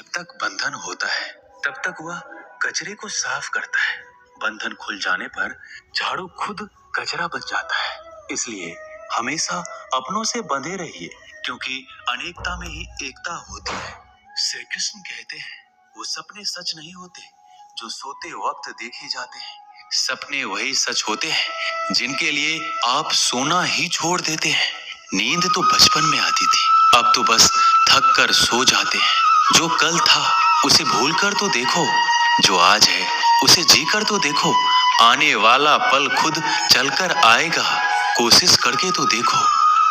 जब तक बंधन होता है तब तक वह कचरे को साफ करता है। बंधन खुल जाने पर झाड़ू खुद कचरा बन जाता है। इसलिए हमेशा अपनों से बंधे रहिए, क्योंकि अनेकता में ही एकता होती है। श्री कृष्ण कहते हैं, वो सपने सच नहीं होते जो सोते वक्त देखे जाते हैं। सपने वही सच होते हैं जिनके लिए आप सोना ही छोड़ देते हैं। नींद तो बचपन में आती थी, अब तो बस थक कर सो जाते हैं। जो कल था उसे भूल कर तो देखो, जो आज है उसे जी कर तो देखो। आने वाला पल खुद चलकर आएगा, कोशिश करके तो देखो।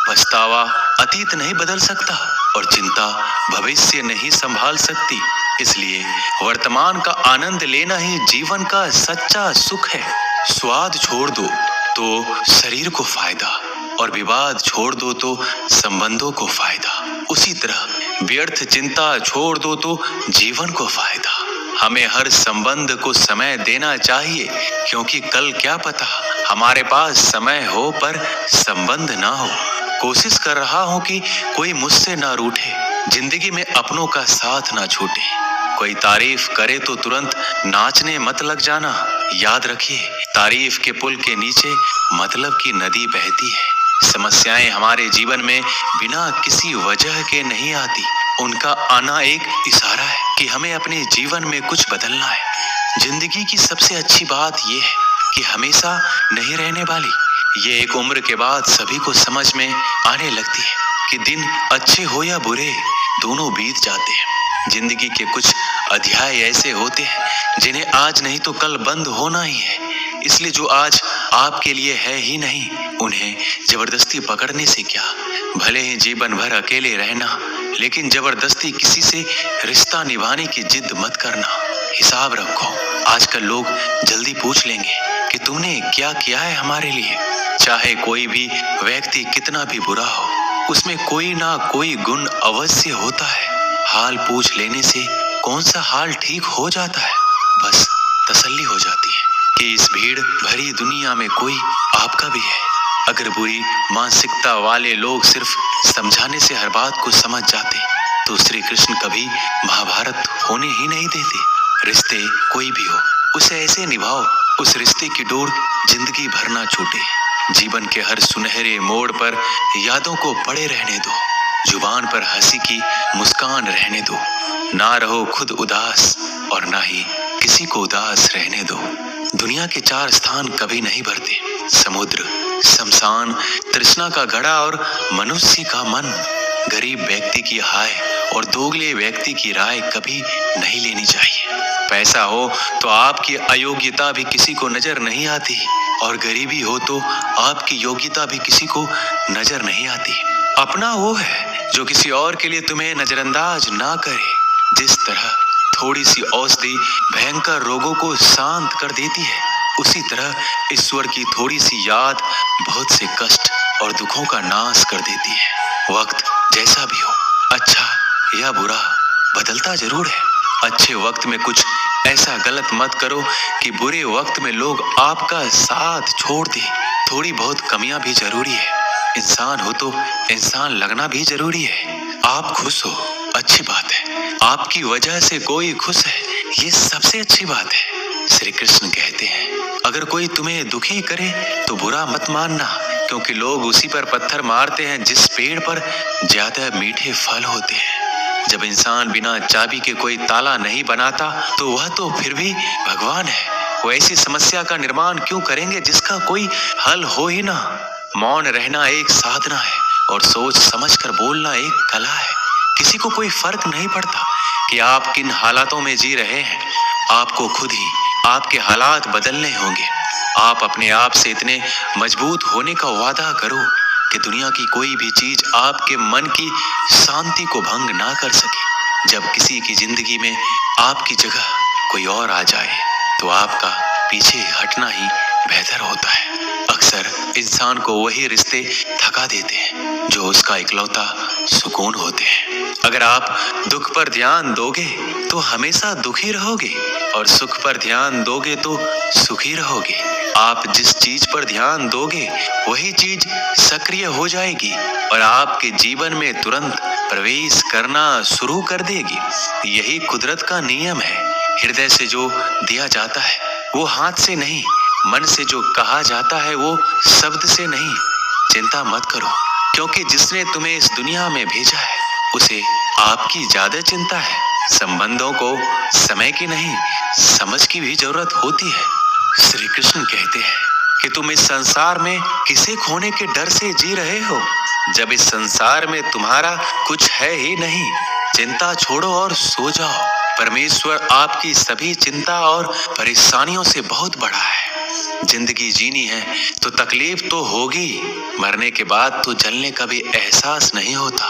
पछतावा अतीत नहीं बदल सकता और चिंता भविष्य नहीं संभाल सकती। इसलिए वर्तमान का आनंद लेना ही जीवन का सच्चा सुख है। स्वाद छोड़ दो तो शरीर को फायदा, और विवाद छोड़ दो तो संबंधों को फायदा। उसी तरह व्यर्थ चिंता छोड़ दो तो जीवन को फायदा। हमें हर संबंध को समय देना चाहिए, क्योंकि कल क्या पता हमारे पास समय हो पर संबंध ना हो। कोशिश कर रहा हूँ कि कोई मुझसे ना रूठे, जिंदगी में अपनों का साथ ना छूटे। कोई तारीफ करे तो तुरंत नाचने मत लग जाना। याद रखिए, तारीफ के पुल के नीचे मतलब की नदी बहती है। समस्याएं हमारे जीवन में बिना किसी वजह के नहीं आती। उनका आना एक इशारा है कि हमें अपने जीवन में कुछ बदलना है। जिंदगी की सबसे अच्छी बात यह है कि हमेशा नहीं रहने वाली। ये एक उम्र के बाद सभी को समझ में आने लगती है कि दिन अच्छे हो या बुरे, दोनों बीत जाते हैं। जिंदगी के कुछ अध्याय ऐसे होते हैं जिन्हें आज नहीं तो कल बंद होना ही है। इसलिए जो आज आपके लिए है ही नहीं, उन्हें जबरदस्ती पकड़ने से क्या। भले ही जीवन भर अकेले रहना, लेकिन जबरदस्ती किसी से रिश्ता निभाने की जिद मत करना। हिसाब रखो, आजकल लोग जल्दी पूछ लेंगे कि तुमने क्या किया है हमारे लिए। चाहे कोई भी व्यक्ति कितना भी बुरा हो, उसमें कोई ना कोई गुण अवश्य होता है। हाल पूछ लेने से कौन सा हाल ठीक हो जाता है। बस तसल्ली हो जाती है कि इस भीड़ भरी दुनिया में कोई आपका भी है। अगर बुरी मानसिकता वाले लोग सिर्फ समझाने से हर बात को समझ जाते तो श्री कृष्ण कभी महाभारत होने ही नहीं देते। रिश्ते कोई भी हो, उसे ऐसे निभाओ उस रिश्ते की डोर जिंदगी भर ना छूटे। जीवन के हर सुनहरे मोड़ पर यादों को पड़े रहने दो। जुबान पर हंसी की मुस्कान रहने दो। ना रहो खुद उदास और ना ही किसी को उदास रहने दो। दुनिया के 4 स्थान कभी नहीं भरते, समुद्र, शमशान, तृष्णा का घड़ा और मनुष्य का मन। गरीब व्यक्ति की हाय और दोगले व्यक्ति की राय कभी नहीं लेनी चाहिए। पैसा हो तो आपकी अयोग्यता भी किसी को नजर नहीं आती, और गरीबी हो तो आपकी योग्यता भी किसी को नजर नहीं आती। अपना वो है जो किसी और के लिए तुम्हें नजरअंदाज ना करे। जिस तरह थोड़ी सी औषधि भयंकर रोगों को शांत कर देती है, उसी तरह ईश्वर की थोड़ी सी याद बहुत से कष्ट और दुखों का नाश कर देती है। वक्त जैसा भी हो, अच्छा या बुरा, बदलता जरूर है। अच्छे वक्त में कुछ ऐसा गलत मत करो कि बुरे वक्त में लोग आपका साथ छोड़ दे। थोड़ी बहुत कमियां भी जरूरी है। इंसान हो तो इंसान लगना भी जरूरी है। आप खुश हो, अच्छी बात है। आपकी वजह से कोई खुश है, ये सबसे अच्छी बात है। श्री कृष्ण कहते हैं, अगर कोई तुम्हें दुखी करे तो बुरा मत मानना, क्योंकि लोग उसी पर पत्थर मारते हैं जिस पेड़ पर ज्यादा मीठे फल होते हैं। जब इंसान बिना चाबी के कोई ताला नहीं बनाता तो वह तो फिर भी भगवान है। वो ऐसी समस्या का निर्माण क्यों करेंगे जिसका कोई हल हो ही ना। मौन रहना एक साधना है और सोच समझकर बोलना एक कला है। किसी को कोई फर्क नहीं पड़ता कि आप किन हालातों में जी रहे हैं। आपको खुद ही आपके हालात बदलने होंगे। आप अपने आप से इतने मजबूत होने का वादा करो कि दुनिया की कोई भी चीज आपके मन की शांति को भंग ना कर सके। जब किसी की जिंदगी में आपकी जगह कोई और आ जाए तो आपका पीछे हटना ही बेहतर होता है। अक्सर इंसान को वही रिश्ते थका देते हैं जो उसका इकलौता सुकून होते हैं। अगर आप दुख पर ध्यान दोगे तो हमेशा दुखी रहोगे, और सुख पर ध्यान दोगे तो सुखी रहोगे। आप जिस चीज पर ध्यान दोगे वही चीज सक्रिय हो जाएगी और आपके जीवन में तुरंत प्रवेश करना शुरू कर देगी। यही कुदरत का नियम है। हृदय से जो दिया जाता है वो हाथ से नहीं, मन से जो कहा जाता है वो शब्द से नहीं। चिंता मत करो, क्योंकि जिसने तुम्हें इस दुनिया में भेजा है उसे आपकी ज्यादा चिंता है। संबंधों को समय की नहीं, समझ की भी जरूरत होती है। श्री कृष्ण कहते हैं कि तुम इस संसार में किसे खोने के डर से जी रहे हो, जब इस संसार में तुम्हारा कुछ है ही नहीं। चिंता छोड़ो और सो जाओ। परमेश्वर आपकी सभी चिंता और परेशानियों से बहुत बड़ा है। जिंदगी जीनी है तो तकलीफ तो होगी। मरने के बाद तो जलने का भी एहसास नहीं होता।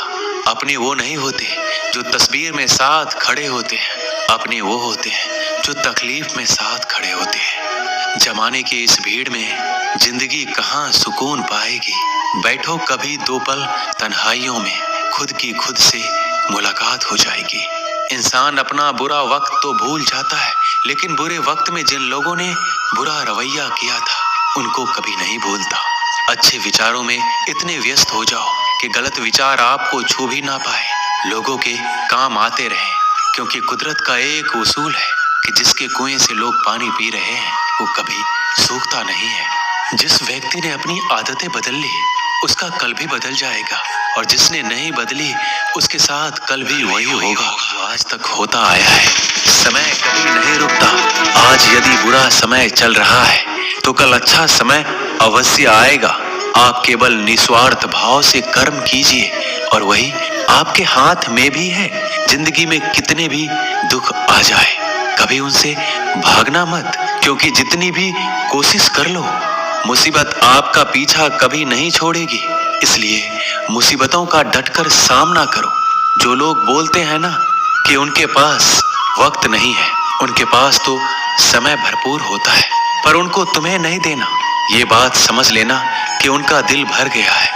अपने वो नहीं होते जो तस्वीर में साथ खड़े होते हैं, अपने वो होते हैं जो तकलीफ में साथ खड़े होते हैं। जमाने की इस भीड़ में जिंदगी कहाँ सुकून पाएगी। बैठो कभी दो पल तन्हाइयों में, खुद की खुद से मुलाकात हो जाएगी। इंसान अपना बुरा वक्त तो भूल जाता है, लेकिन बुरे वक्त में जिन लोगों ने बुरा रवैया किया था उनको कभी नहीं भूलता। अच्छे विचारों में इतने व्यस्त हो जाओ कि गलत विचार आपको छू भी ना पाए। लोगों के काम आते रहें, क्योंकि कुदरत का एक उसूल है कि जिसके कुएं से लोग पानी पी रहे हैं वो कभी सूखता नहीं है। जिस व्यक्ति ने अपनी आदतें बदल ली उसका कल भी बदल जाएगा, और जिसने नहीं बदली उसके साथ कल भी वही होगा जो आज तक होता आया है। समय कभी नहीं रुकता। आज यदि बुरा समय चल रहा है तो कल अच्छा समय अवश्य आएगा। आप केवल निस्वार्थ भाव से कर्म कीजिए और वही आपके हाथ में भी है। जिंदगी में कितने भी दुख आ जाए कभी उनसे भागना मत, क्योंकि जितनी भी कोशिश कर लो मुसीबत आपका पीछा कभी नहीं छोड़ेगी। इसलिए मुसीबतों का डटकर सामना करो। जो लोग बोलते हैं ना कि उनके पास वक्त नहीं है, उनके पास तो समय भरपूर होता है, पर उनको तुम्हें नहीं देना। ये बात समझ लेना कि उनका दिल भर गया है।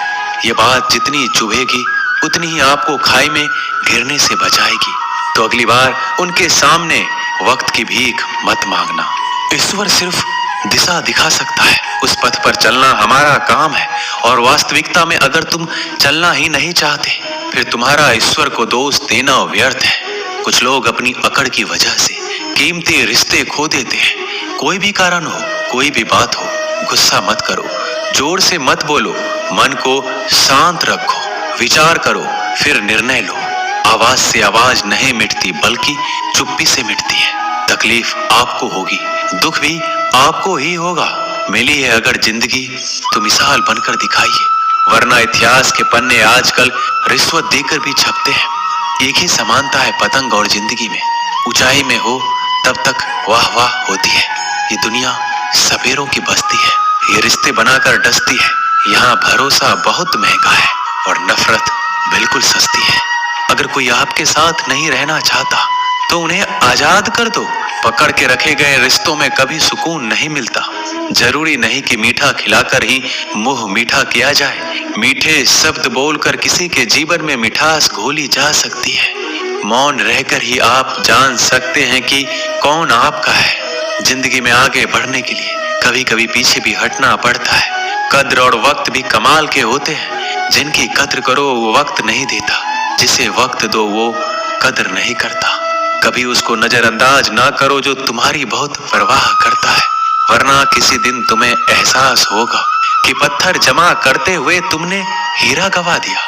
ये बात जितनी चुभेगी उतनी ही आपको खाई में गिरने से बचाएगी। तो अगली बार उनके सामने वक्त की भीख मत मांगना। ईश्वर सिर्फ दिशा दिखा सकता है, उस पथ पर चलना हमारा काम है। और वास्तविकता में अगर तुम चलना ही नहीं चाहते फिर तुम्हारा ईश्वर को दोष देना व्यर्थ है। कुछ लोग अपनी अकड़ की वजह से कीमती रिश्ते खो देते हैं। कोई भी कारण हो, कोई भी बात हो, गुस्सा मत करो, जोर से मत बोलो, मन को शांत रखो, विचार करो, फिर निर्णय लो। आवाज से आवाज नहीं मिटती, बल्कि चुप्पी से मिटती है। तकलीफ आपको होगी, दुख भी आपको ही होगा। मिली है अगर जिंदगी तो मिसाल बनकर दिखाइए, वरना इतिहास के पन्ने आजकल रिश्वत देकर भी छपते हैं। एक ही समानता है पतंग और जिंदगी में, ऊंचाई में हो तब तक वाह वाह होती है। ये दुनिया सपेरों की बस्ती है, ये रिश्ते बनाकर डसती है। यहाँ भरोसा बहुत महंगा है और नफरत बिल्कुल सस्ती है। अगर कोई आपके साथ नहीं रहना चाहता तो उन्हें आजाद कर दो। पकड़ के रखे गए रिश्तों में कभी सुकून नहीं मिलता। जरूरी नहीं कि मीठा खिलाकर ही मुंह मीठा किया जाए। मीठे शब्द बोलकर किसी के जीवन में मिठास घोली जा सकती है। मौन रहकर ही आप जान सकते हैं कि कौन आपका है। जिंदगी में आगे बढ़ने के लिए कभी कभी पीछे भी हटना पड़ता है। कद्र और वक्त भी कमाल के होते हैं। जिनकी कद्र करो वो वक्त नहीं देता, जिसे वक्त दो वो कद्र नहीं करता। कभी उसको नजरअंदाज ना करो जो तुम्हारी बहुत परवाह करता है, वरना किसी दिन तुम्हें एहसास होगा कि पत्थर जमा करते हुए तुमने हीरा गवा दिया।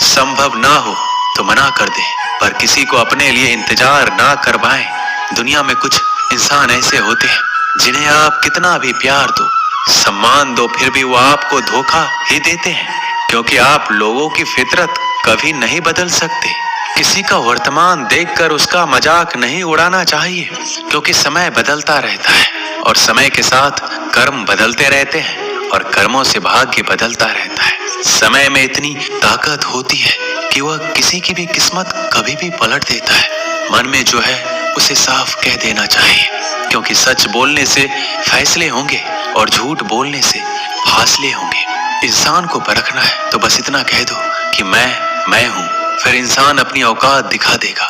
संभव ना हो तो मना कर दे, पर किसी को अपने लिए इंतजार ना करवाएं। दुनिया में कुछ इंसान ऐसे होते हैं जिन्हें आप कितना भी प्यार दो, सम्मान दो, फिर भी वो आपको धोखा ही देते हैं, क्योंकि आप लोगों की फितरत कभी नहीं बदल सकते। किसी का वर्तमान देखकर उसका मजाक नहीं उड़ाना चाहिए, क्योंकि समय बदलता रहता है और समय के साथ कर्म बदलते रहते हैं और कर्मों से भाग्य बदलता रहता है। समय में इतनी ताकत होती है कि वह किसी की भी किस्मत कभी भी पलट देता है। मन में जो है उसे साफ कह देना चाहिए, क्योंकि सच बोलने से फैसले होंगे और झूठ बोलने से फासले होंगे। इंसान को परखना है तो बस इतना कह दो कि मैं हूँ, फिर इंसान अपनी औकात दिखा देगा।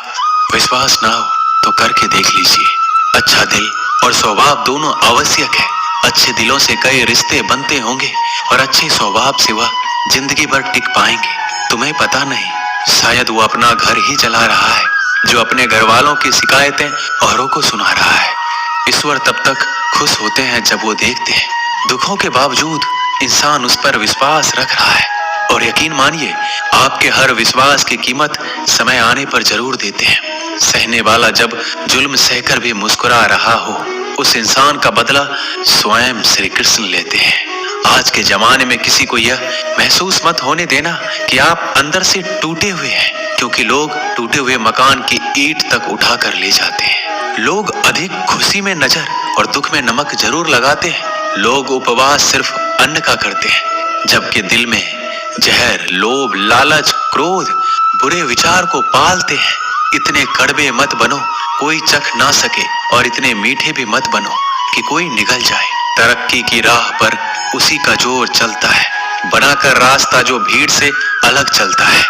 विश्वास ना हो तो करके देख लीजिए। अच्छा दिल और स्वभाव दोनों आवश्यक है। अच्छे दिलों से कई रिश्ते बनते होंगे और अच्छे स्वभाव से वह जिंदगी भर टिक पाएंगे। तुम्हें पता नहीं शायद वो अपना घर ही चला रहा है, जो अपने घर वालों की शिकायतें औरों को सुना रहा है। ईश्वर तब तक खुश होते हैं जब वो देखते हैं दुखों के बावजूद इंसान उस पर विश्वास रख रहा है। और यकीन मानिए, आपके हर विश्वास की कीमत समय आने पर जरूर देते हैं। सहने वाला जब जुल्म सहकर भी मुस्कुरा रहा हो, उस इंसान का बदला स्वयं श्री कृष्ण लेते हैं। आज के जमाने में किसी को यह महसूस मत होने देना कि आप अंदर से टूटे हुए हैं, क्योंकि लोग टूटे हुए मकान की ईंट तक उठा कर ले जाते हैं। लोग अधिक खुशी में नजर और दुख में नमक जरूर लगाते हैं। लोग उपवास सिर्फ अन्न का करते हैं, जबकि दिल में जहर, लोभ, लालच, क्रोध, बुरे विचार को पालते हैं। इतने कड़वे मत बनो कोई चख ना सके, और इतने मीठे भी मत बनो कि कोई निगल जाए। तरक्की की राह पर उसी का जोर चलता है, बनाकर रास्ता जो भीड़ से अलग चलता है।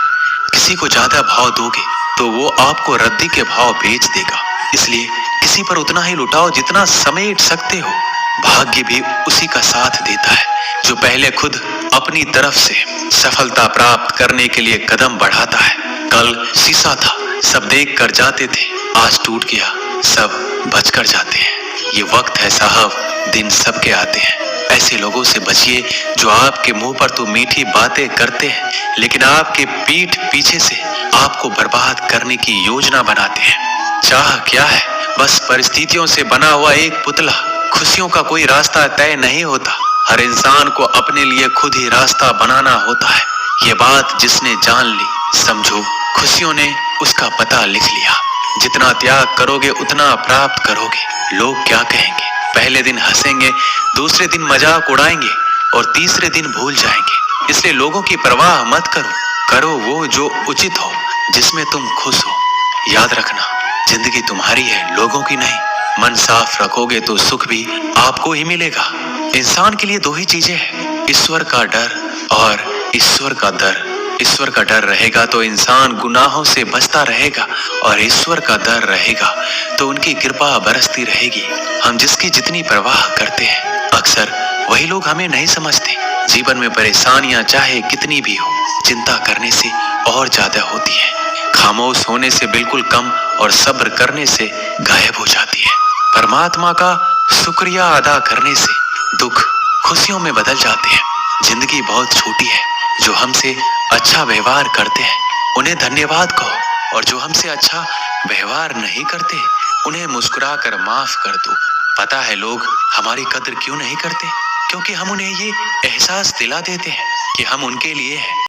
किसी को ज्यादा भाव दोगे तो वो आपको रद्दी के भाव बेच देगा। इसलिए किसी पर उतना ही लुटाओ जितना समेट सकते हो। भाग्य भी उसी का साथ देता है जो पहले खुद अपनी तरफ से सफलता प्राप्त करने के लिए कदम बढ़ाता है। कल शीशा था, सब देख कर जाते थे, आज टूट गया, सब बचकर जाते हैं। ये वक्त है साहब, दिन सबके आते हैं। ऐसे लोगों से बचिए जो आपके मुंह पर तो मीठी बातें करते हैं, लेकिन आपके पीठ पीछे से आपको बर्बाद करने की योजना बनाते हैं। चाह क्या है? बस परिस्थितियों से बना हुआ एक पुतला। खुशियों का कोई रास्ता तय नहीं होता, हर इंसान को अपने लिए खुद ही रास्ता बनाना होता है। ये बात जिसने जान ली, समझो खुशियों ने उसका पता लिख लिया। जितना त्याग करोगे उतना प्राप्त करोगे। लोग क्या कहेंगे? पहले दिन हंसेंगे, दूसरे दिन मजाक उड़ाएंगे और तीसरे दिन भूल जाएंगे। इसलिए लोगों की परवाह मत करो, करो वो जो उचित हो, जिसमें तुम खुश हो। याद रखना, जिंदगी तुम्हारी है, लोगों की नहीं। मन साफ रखोगे तो सुख भी आपको ही मिलेगा। इंसान के लिए दो ही चीजें हैं, ईश्वर का डर और ईश्वर का दर। ईश्वर का डर रहेगा तो इंसान गुनाहों से बचता रहेगा, और ईश्वर का डर रहेगा तो उनकी कृपा बरसती रहेगी। हम जिसकी जितनी परवाह करते हैं, अक्सर वही लोग हमें नहीं समझते। जीवन में परेशानियां चाहे कितनी भी हो, चिंता करने से और ज्यादा होती है। खामोश होने से बिल्कुल कम और सब्र करने से गायब हो जाती है। परमात्मा का शुक्रिया अदा करने से दुख खुशियों में बदल जाते हैं। जिंदगी बहुत छोटी है, जो हमसे अच्छा व्यवहार करते हैं उन्हें धन्यवाद कहो, और जो हमसे अच्छा व्यवहार नहीं करते उन्हें मुस्कुरा कर माफ कर दो। पता है लोग हमारी कदर क्यों नहीं करते? क्योंकि हम उन्हें ये एहसास दिला देते हैं कि हम उनके लिए हैं।